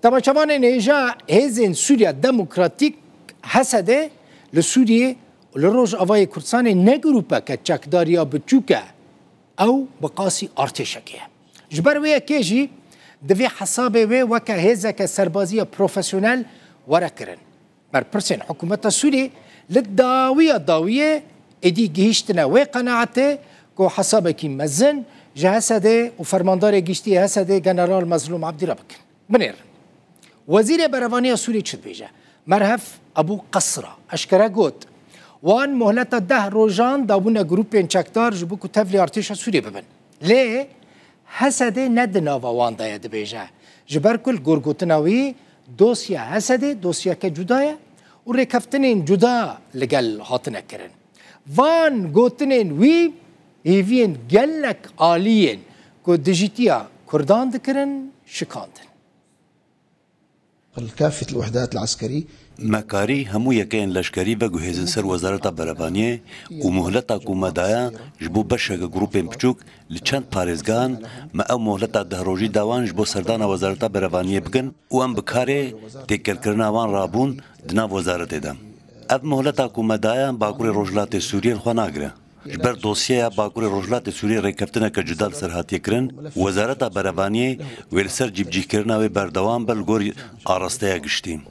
تماشاوان نيجا هزين سوريا ديمقراطيك حسده لسوريا ولروج أفاي كردستان نجروبا كتشكداريا بتشوكا أو بقاسي أرتشكية جبر ويا كيجي دفي حسابه وي وكا هزا كسربازية بروفيسيونال وركرن مر برسن حكومة سوريا للداوية ادي جهشتنا وقناعته كو حسابك مزن جهسده وفرماندار جيشتي هسده جنرال مظلوم عبد ربك منير وزير برفانية سوريا چد بيجا مرهف ابو قصرة اشكرا قوت وان مهلة 10 روجان دابونا جروبين چكدار جبو كو تفلي ارتشا سوريا ببن ليه هسده ندنا وان دايا دبيجا جبر كل غورغوتناوي دوسيا هسده دوسيا كجدايا وريكفتنين جدا لقال هاتنا كرن وان قوتنين وي هيفين قالك آليين كو ديجيتيا كردان دكرن شكاندن كافة الوحدات العسكرية مكاري همو يكين لشكري بجهزن سر وزارة برفانية ومهلتا كومدايا جبو بشك جروبين بچوك لچند بارزگان ما او مهلتا دهروجي داوان جبو سردان وزارة برفانية بكن وام بكاري تكر کرنا وان رابون دنا وزارة دام اف مهلتا كومدايا باكوري روجلات سوريا خوناگره جبر دوسیه باکوری روجلات سوریه ریکفتنه که جدال سرحاتی کرن وزارت برفانیه ولسر جیب جی کرنا و بردوام بل گوری آراسته گشتیم